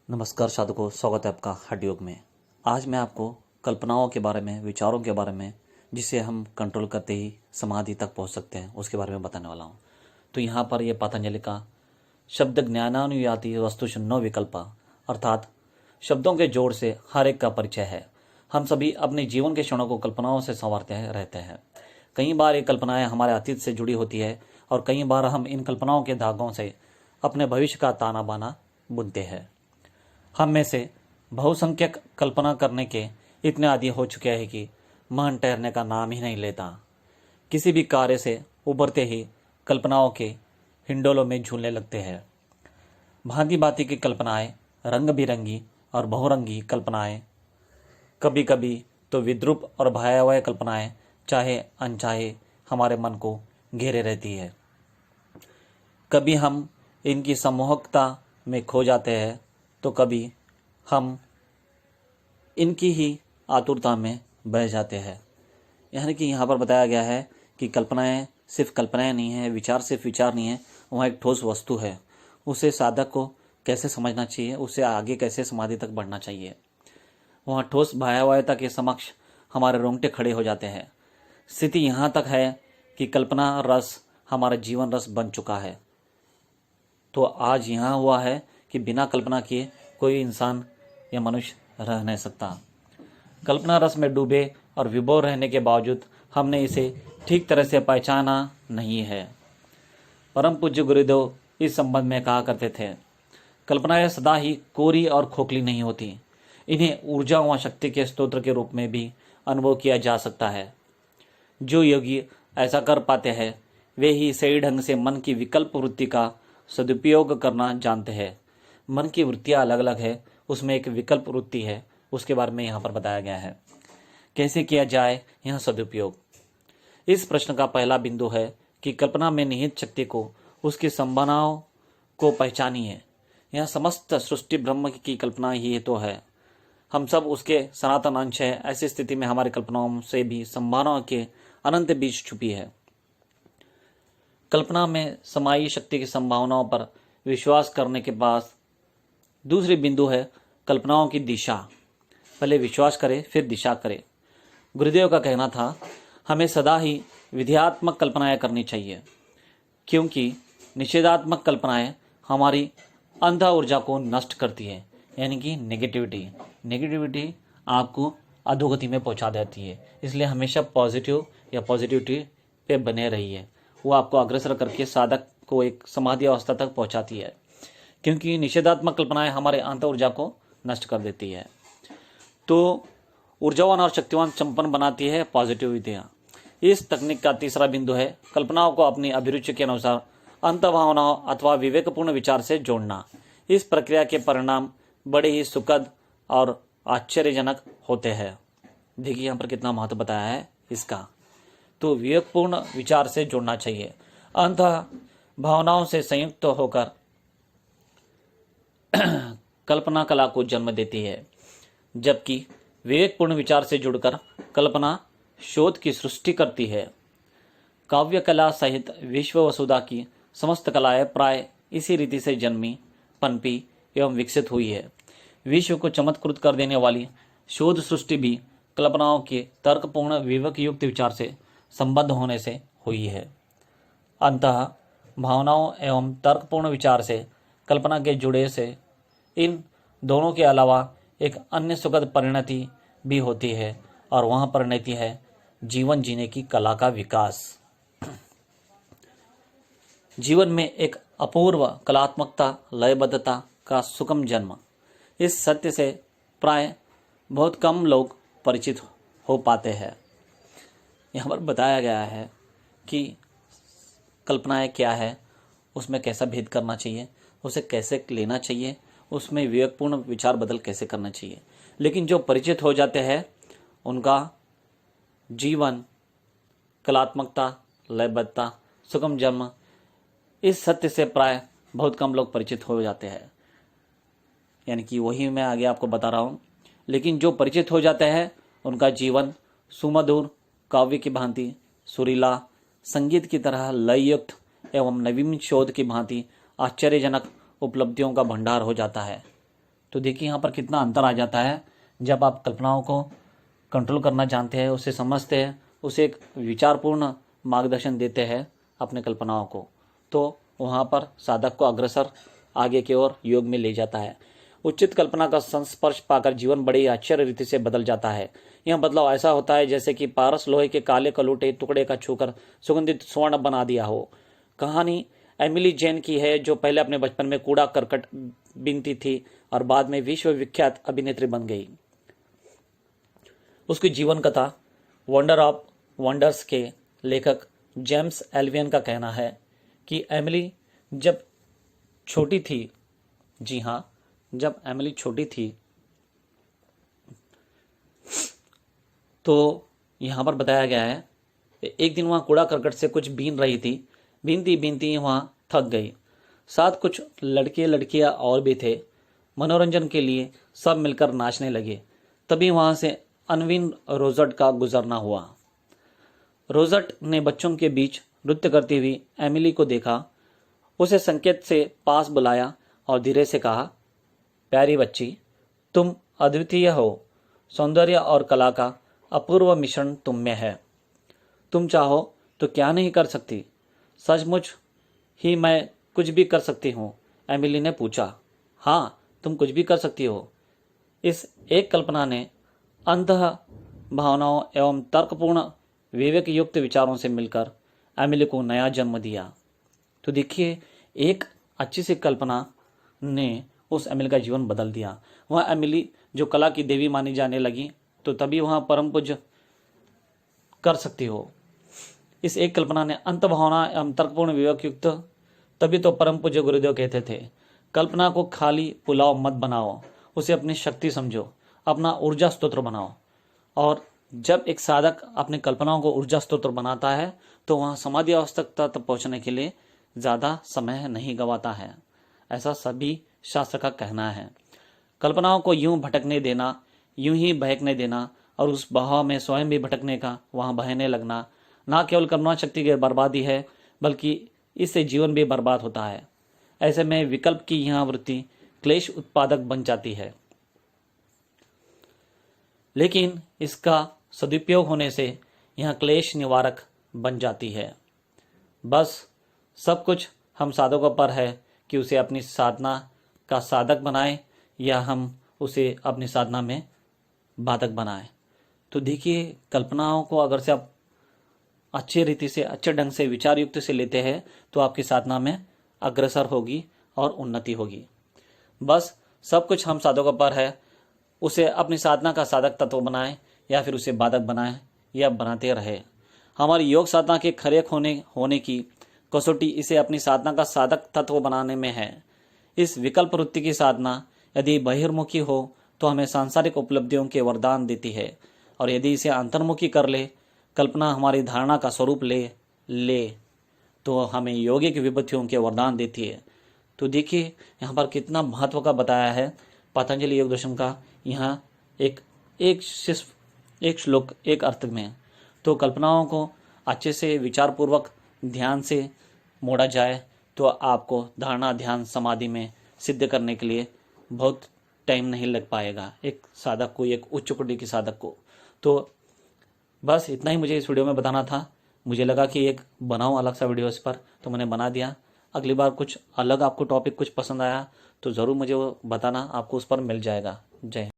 नमस्कार साधकों, स्वागत है आपका हठ योग में। आज मैं आपको कल्पनाओं के बारे में, विचारों के बारे में, जिसे हम कंट्रोल करते ही समाधि तक पहुंच सकते हैं, उसके बारे में बताने वाला हूं। तो यहाँ पर यह पतंजलि का शब्द ज्ञानानुयाति वस्तुशून्यो विकल्प, अर्थात शब्दों के जोड़ से हर एक का परिचय है। हम सभी अपने जीवन के क्षणों को कल्पनाओं से संवारते रहते हैं। कई बार ये कल्पनाएं हमारे अतीत से जुड़ी होती है और कई बार हम इन कल्पनाओं के धागों से अपने भविष्य का ताना बाना बुनते हैं। हम में से बहुसंख्यक कल्पना करने के इतने आदी हो चुके हैं कि मन ठहरने का नाम ही नहीं लेता। किसी भी कार्य से उभरते ही कल्पनाओं के हिंडोलों में झूलने लगते हैं। भांति भांति की कल्पनाएं, रंग बिरंगी और बहुरंगी कल्पनाएं, कभी कभी तो विद्रूप और भयावह कल्पनाएं चाहे अनचाहे हमारे मन को घेरे रहती है। कभी हम इनकी सम्मोहकता में खो जाते हैं तो कभी हम इनकी ही आतुरता में बह जाते हैं। यानी कि यहाँ पर बताया गया है कि कल्पनाएं सिर्फ कल्पनाएं नहीं है, विचार सिर्फ विचार नहीं है, वहाँ एक ठोस वस्तु है। उसे साधक को कैसे समझना चाहिए, उसे आगे कैसे समाधि तक बढ़ना चाहिए। वहाँ ठोस भयावहता के समक्ष हमारे रोंगटे खड़े हो जाते हैं। स्थिति यहाँ तक है कि कल्पना रस हमारा जीवन रस बन चुका है। तो आज यहाँ हुआ है कि बिना कल्पना किए कोई इंसान या मनुष्य रह नहीं सकता। कल्पना रस में डूबे और विभोर रहने के बावजूद हमने इसे ठीक तरह से पहचाना नहीं है। परम पूज्य गुरुदेव इस संबंध में कहा करते थे, कल्पनाएं सदा ही कोरी और खोखली नहीं होती। इन्हें ऊर्जा व शक्ति के स्रोत के रूप में भी अनुभव किया जा सकता है। जो योगी ऐसा कर पाते हैं वे ही सही ढंग से मन की विकल्प वृत्ति का सदुपयोग करना जानते हैं। मन की वृत्तियां अलग अलग है, उसमें एक विकल्प वृत्ति है, उसके बारे में यहाँ पर बताया गया है। कैसे किया जाए यह सदुपयोग? इस प्रश्न का पहला बिंदु है कि कल्पना में निहित शक्ति को, उसकी संभावनाओं को पहचानिए। यह समस्त सृष्टि ब्रह्म की कल्पना ही तो है। हम सब उसके सनातन अंश है। ऐसी स्थिति में हमारी कल्पनाओं से भी संभावनाओं के अनंत बीज छुपी है। कल्पना में समाई शक्ति की संभावनाओं पर विश्वास करने के बाद दूसरी बिंदु है कल्पनाओं की दिशा। पहले विश्वास करें फिर दिशा करें। गुरुदेव का कहना था, हमें सदा ही विध्यात्मक कल्पनाएं करनी चाहिए, क्योंकि निषेधात्मक कल्पनाएं हमारी अंध ऊर्जा को नष्ट करती है। यानी कि नेगेटिविटी आपको अधोगति में पहुंचा देती है। इसलिए हमेशा पॉजिटिव या पॉजिटिविटी पे बने रहिए। वो आपको अग्रसर करके साधक को एक समाधि अवस्था तक पहुंचाती है, क्योंकि निषेधात्मक कल्पनाएं हमारे अंत ऊर्जा को नष्ट कर देती है। तो ऊर्जावान और शक्तिवान संपन्न बनाती है पॉजिटिविटियां। इस तकनीक का तीसरा बिंदु है कल्पनाओं को अपनी अभिरुचि के अनुसार अंत भावनाओं अथवा विवेकपूर्ण विचार से जोड़ना। इस प्रक्रिया के परिणाम बड़े ही सुखद और आश्चर्यजनक होते हैं। देखिए यहाँ पर कितना महत्व बताया है इसका। तो विवेकपूर्ण विचार से जोड़ना चाहिए। अंत भावनाओं से संयुक्त होकर कल्पना कला को जन्म देती है, जबकि विवेकपूर्ण विचार से जुड़कर कल्पना शोध की सृष्टि करती है। काव्य कला सहित विश्व वसुधा की समस्त कलाएं प्राय इसी रीति से जन्मी, पनपी एवं विकसित हुई है। विश्व को चमत्कृत कर देने वाली शोध सृष्टि भी कल्पनाओं के तर्कपूर्ण विवेक युक्त विचार से संबद्ध होने से हुई है। अंतः भावनाओं एवं तर्कपूर्ण विचार से कल्पना के जुड़े से इन दोनों के अलावा एक अन्य सुखद परिणति भी होती है, और वह परिणति है जीवन जीने की कला का विकास। जीवन में एक अपूर्व कलात्मकता, लयबद्धता का सुगम जन्म। इस सत्य से प्राय बहुत कम लोग परिचित हो पाते हैं। यहाँ पर बताया गया है कि कल्पनाएं क्या है, उसमें कैसा भेद करना चाहिए, उसे कैसे लेना चाहिए, उसमें विवेकपूर्ण विचार बदल कैसे करना चाहिए। लेकिन जो परिचित हो जाते हैं उनका जीवन कलात्मकता, लयबद्धता, सुगम जन्म, इस सत्य से प्राय बहुत कम लोग परिचित हो जाते हैं। यानी कि वही मैं आगे आपको बता रहा हूँ। लेकिन जो परिचित हो जाते हैं उनका जीवन सुमधुर, काव्य की भांति सुरीला, संगीत की तरह लययुक्त एवं नवीन शोध की भांति आश्चर्यजनक उपलब्धियों का भंडार हो जाता है। तो देखिए यहाँ पर कितना अंतर आ जाता है। जब आप कल्पनाओं को कंट्रोल करना जानते हैं, उसे समझते हैं, उसे एक विचारपूर्ण मार्गदर्शन देते हैं अपने कल्पनाओं को, तो वहाँ पर साधक को अग्रसर आगे की ओर योग में ले जाता है। उचित कल्पना का संस्पर्श पाकर जीवन बड़ी आश्चर्य रीति से बदल जाता है। यह बदलाव ऐसा होता है जैसे कि पारस लोहे के काले कलूटे टुकड़े का छूकर सुगंधित स्वर्ण बना दिया हो। कहानी एमिली जेन की है, जो पहले अपने बचपन में कूड़ा करकट बीनती थी और बाद में विश्व विख्यात अभिनेत्री बन गई। उसकी जीवन कथा वंडर ऑफ वंडर्स के लेखक जेम्स एल्वियन का कहना है कि एमिली जब छोटी थी, जी हाँ, जब एमिली छोटी थी तो यहाँ पर बताया गया है, एक दिन वहाँ कूड़ा करकट से कुछ बीन रही थी। बीनती बीनती वहाँ थक गई। साथ कुछ लड़के लड़कियाँ और भी थे। मनोरंजन के लिए सब मिलकर नाचने लगे। तभी वहाँ से अनविन रोजट का गुजरना हुआ। रोजट ने बच्चों के बीच नृत्य करती हुई एमिली को देखा। उसे संकेत से पास बुलाया और धीरे से कहा, प्यारी बच्ची, तुम अद्वितीय हो। सौंदर्य और कला का अपूर्व मिश्रण तुम में है। तुम चाहो तो क्या नहीं कर सकती? सचमुच ही मैं कुछ भी कर सकती हूँ, एमिली ने पूछा। हाँ, तुम कुछ भी कर सकती हो। इस एक कल्पना ने अंतः भावनाओं एवं तर्कपूर्ण विवेक युक्त विचारों से मिलकर एमिली को नया जन्म दिया। तो देखिए, एक अच्छी सी कल्पना ने उस एमिली का जीवन बदल दिया। वह एमिली जो कला की देवी मानी जाने लगी, तो तभी वहाँ परम पूज्य कर सकती हो। इस एक कल्पना ने अंत भावना एवं तर्कपूर्ण विवेक युक्त, तभी तो परम पूज्य गुरुदेव कहते थे, कल्पना को खाली पुलाव मत बनाओ, उसे अपनी शक्ति समझो, अपना ऊर्जा स्त्रोत बनाओ। और जब एक साधक अपनी कल्पनाओं को ऊर्जा स्त्रोत बनाता है तो वहाँ समाधि अवस्था तक पहुँचने के लिए ज़्यादा समय नहीं गंवाता है। ऐसा सभी शास्त्र का कहना है। कल्पनाओं को यूं भटकने देना, यूं ही बहकने देना और उस बहाव में स्वयं भी भटकने का, वहाँ बहने लगना, ना केवल कल्पना शक्ति की बर्बादी है, बल्कि इससे जीवन भी बर्बाद होता है। ऐसे में विकल्प की यह वृत्ति क्लेश उत्पादक बन जाती है, लेकिन इसका सदुपयोग होने से यह क्लेश निवारक बन जाती है। बस सब कुछ हम साधकों पर है कि उसे अपनी साधना का साधक बनाए या हम उसे अपनी साधना में बाधक बनाए। तो देखिए, कल्पनाओं को अगर से आप अच्छे रीति से, अच्छे ढंग से, विचार युक्त से लेते हैं तो आपकी साधना में अग्रसर होगी और उन्नति होगी। बस सब कुछ हम साधकों पर है, उसे अपनी साधना का साधक तत्व बनाएं या फिर उसे बाधक बनाएं या बनाते रहे। हमारी योग साधना के खरे होने की कसौटी इसे अपनी साधना का साधक तत्व बनाने में है। इस विकल्प वृत्ति की साधना यदि बहिर्मुखी हो तो हमें सांसारिक उपलब्धियों के वरदान देती है, और यदि इसे अंतर्मुखी कर ले, कल्पना हमारी धारणा का स्वरूप ले तो हमें यौगिक विभूतियों के वरदान देती है। तो देखिए, यहाँ पर कितना महत्व का बताया है पतंजलि योग दर्शन का। यहाँ एक श्लोक, एक अर्थ में। तो कल्पनाओं को अच्छे से विचारपूर्वक ध्यान से मोड़ा जाए तो आपको धारणा, ध्यान, समाधि में सिद्ध करने के लिए बहुत टाइम नहीं लग पाएगा एक साधक को, एक उच्च कोटि के साधक को। तो बस इतना ही मुझे इस वीडियो में बताना था। मुझे लगा कि एक बनाऊं अलग सा वीडियो इस पर, तो मैंने बना दिया। अगली बार कुछ अलग आपको टॉपिक कुछ पसंद आया तो ज़रूर मुझे वो बताना, आपको उस पर मिल जाएगा। जय हिंद।